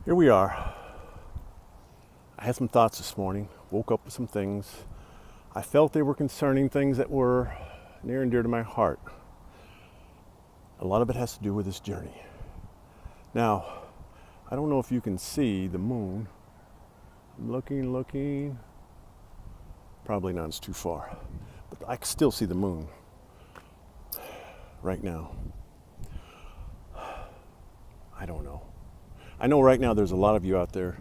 Here we are. I had some thoughts this morning, woke up with some things. I felt they were concerning things that were near and dear to my heart. A lot of it has to do with this journey. Now, I don't know if you can see the moon. I'm looking. Probably not, it's too far. But I can still see the moon right now. I don't know. I know right now there's a lot of you out there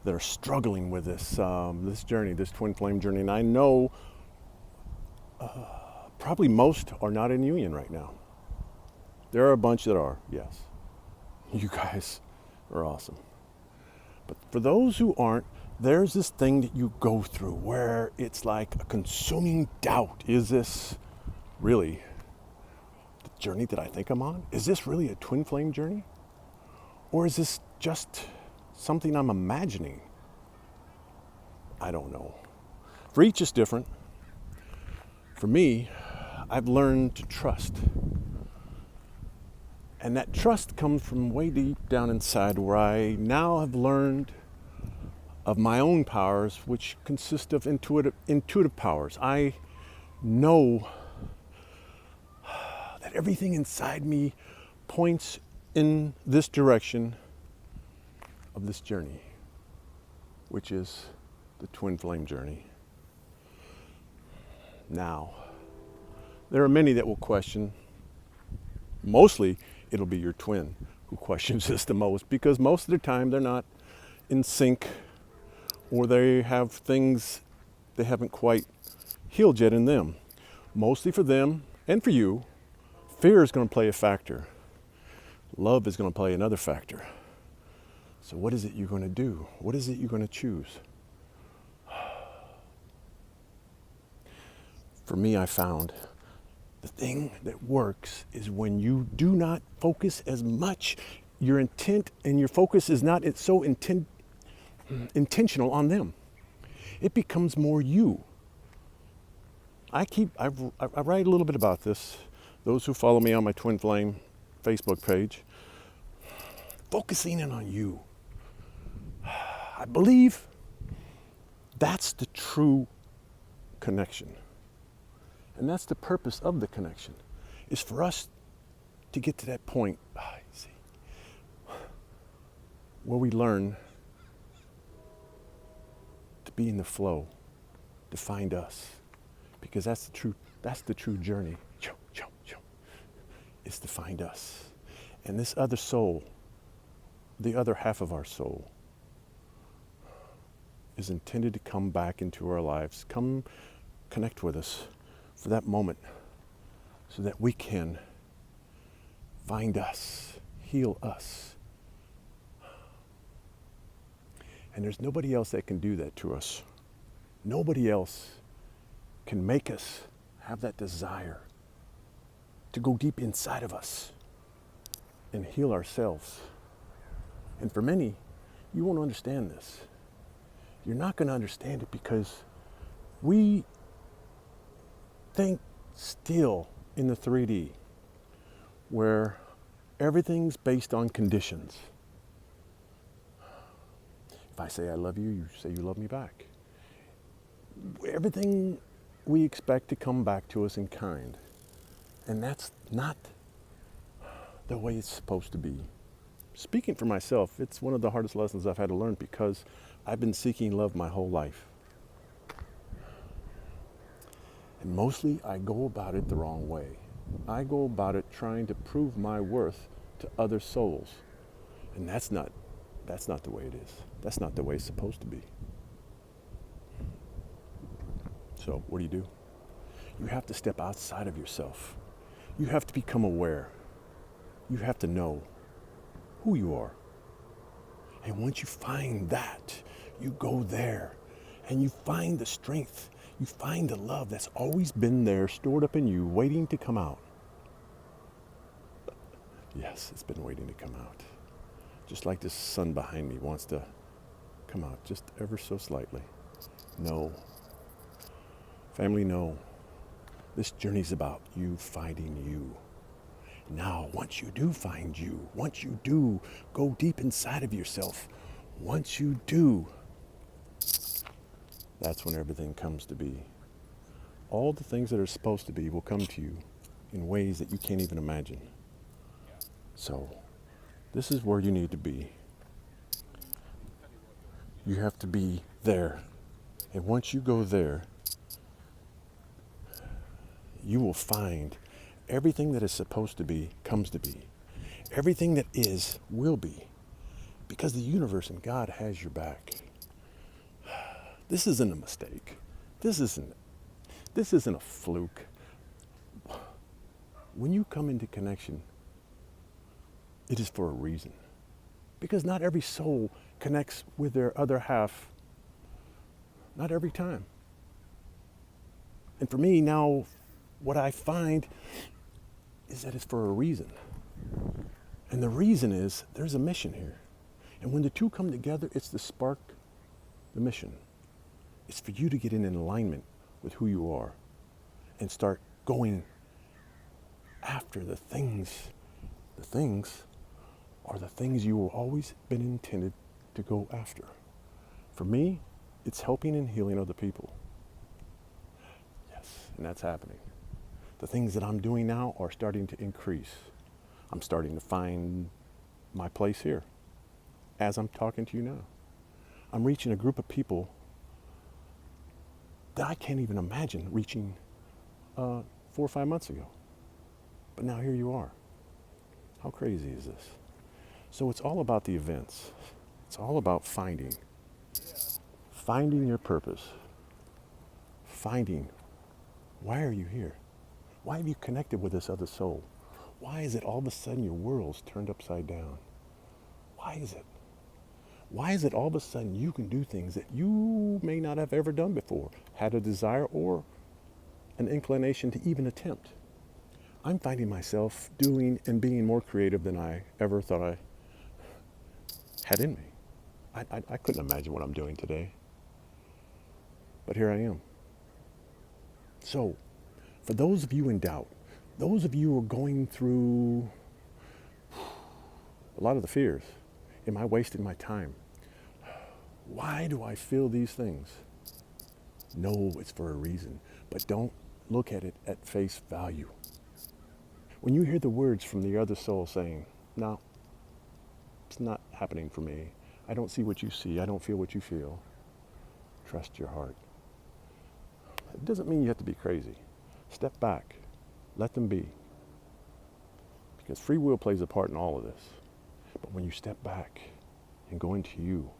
that are struggling with this journey, this twin flame journey. And I know probably most are not in union right now. There are a bunch that are, yes. You guys are awesome. But for those who aren't, there's this thing that you go through where it's like a consuming doubt. Is this really the journey that I think I'm on? Is this really a twin flame journey? Or is this just something I'm imagining? I don't know. For each is different. For me, I've learned to trust. And that trust comes from way deep down inside, where I now have learned of my own powers, which consist of intuitive powers. I know that everything inside me points in this direction of this journey, which is the twin flame journey. Now, there are many that will question. Mostly, it'll be your twin who questions this the most, because most of the time they're not in sync, or they have things they haven't quite healed yet in them. Mostly for them and for you, fear is going to play a factor. Love is going to play another factor. So what is it you're going to do? What is it you're going to choose? For me, I found the thing that works is when you do not focus as much. Your intent and your focus is not so intentional on them. It becomes more you. I write a little bit about this. Those who follow me on my Twin Flame Facebook page, focusing in on you. I believe that's the true connection. And that's the purpose of the connection, is for us to get to that point, where we learn to be in the flow, to find us. Because that's the true journey. Is to find us. And this other soul, the other half of our soul, is intended to come back into our lives, come connect with us for that moment, so that we can find us, heal us. And there's nobody else that can do that to us. Nobody else can make us have that desire to go deep inside of us and heal ourselves. And for many, you won't understand this. You're not going to understand it because we think still in the 3D, where everything's based on conditions. If I say I love you, you say you love me back. Everything we expect to come back to us in kind. And that's not the way it's supposed to be. Speaking for myself, it's one of the hardest lessons I've had to learn, because I've been seeking love my whole life. And mostly I go about it the wrong way. I go about it trying to prove my worth to other souls. And that's not the way it is. That's not the way it's supposed to be. So what do? You have to step outside of yourself. You have to become aware. You have to know who you are. And once you find that, you go there and you find the strength. You find the love that's always been there, stored up in you, waiting to come out. Yes, it's been waiting to come out. Just like this sun behind me wants to come out just ever so slightly. No. Family, no. This journey's about you finding you. Now, once you do find you, once you do go deep inside of yourself, Once you do, that's when everything comes to be. All the things that are supposed to be will come to you in ways that you can't even imagine. So, this is where you need to be. You have to be there. And once you go there, you will find everything that is supposed to be comes to be. Everything that is will be. Because the universe and God has your back. This isn't a mistake. This isn't a fluke. When you come into connection, it is for a reason. Because not every soul connects with their other half, not every time. And for me now, what I find is that it's for a reason. And the reason is there's a mission here. And when the two come together, it's the spark, the mission. It's for you to get in alignment with who you are and start going after the things. The things are the things you have always been intended to go after. For me, it's helping and healing other people. Yes, and that's happening. The things that I'm doing now are starting to increase. I'm starting to find my place here as I'm talking to you now. I'm reaching a group of people that I can't even imagine reaching 4 or 5 months ago. But now here you are. How crazy is this? So it's all about the events. It's all about finding your purpose. Finding, why are you here? Why have you connected with this other soul? Why is it all of a sudden your world's turned upside down? Why is it? Why is it all of a sudden you can do things that you may not have ever done before, had a desire or an inclination to even attempt? I'm finding myself doing and being more creative than I ever thought I had in me. I couldn't imagine what I'm doing today. But here I am. So, for those of you in doubt, those of you who are going through a lot of the fears, am I wasting my time? Why do I feel these things? No, it's for a reason. But don't look at it at face value. When you hear the words from the other soul saying, no, it's not happening for me. I don't see what you see. I don't feel what you feel. Trust your heart. It doesn't mean you have to be crazy. Step back. Let them be. Because free will plays a part in all of this. But when you step back and go into you,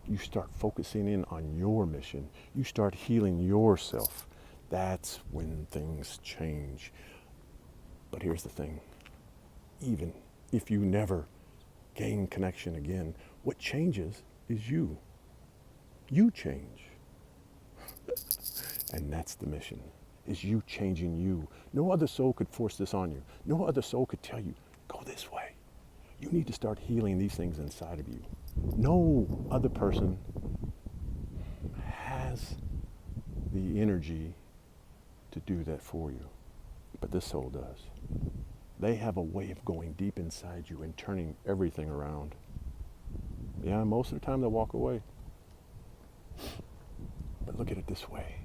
you start focusing in on your mission. You start healing yourself. That's when things change. But here's the thing. Even if you never gain connection again, what changes is you. You change. And that's the mission, is you changing you. No other soul could force this on you. No other soul could tell you, go this way. You need to start healing these things inside of you. No other person has the energy to do that for you, but this soul does. They have a way of going deep inside you and turning everything around. Yeah, most of the time they'll walk away. But look at it this way.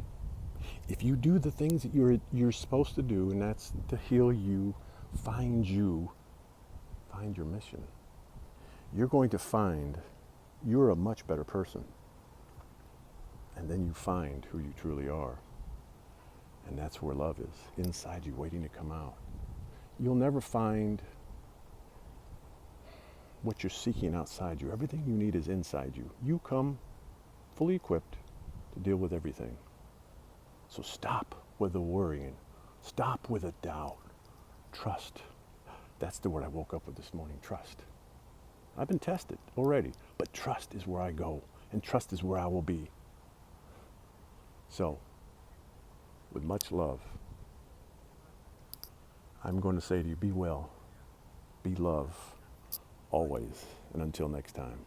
If you do the things that you're supposed to do, and that's to heal you, find your mission, you're going to find you're a much better person. And then you find who you truly are. And that's where love is, inside you, waiting to come out. You'll never find what you're seeking outside you. Everything you need is inside you. You come fully equipped to deal with everything. So stop with the worrying. Stop with the doubt. Trust. That's the word I woke up with this morning, trust. I've been tested already, but trust is where I go, and trust is where I will be. So, with much love, I'm going to say to you, be well, be love, always, and until next time.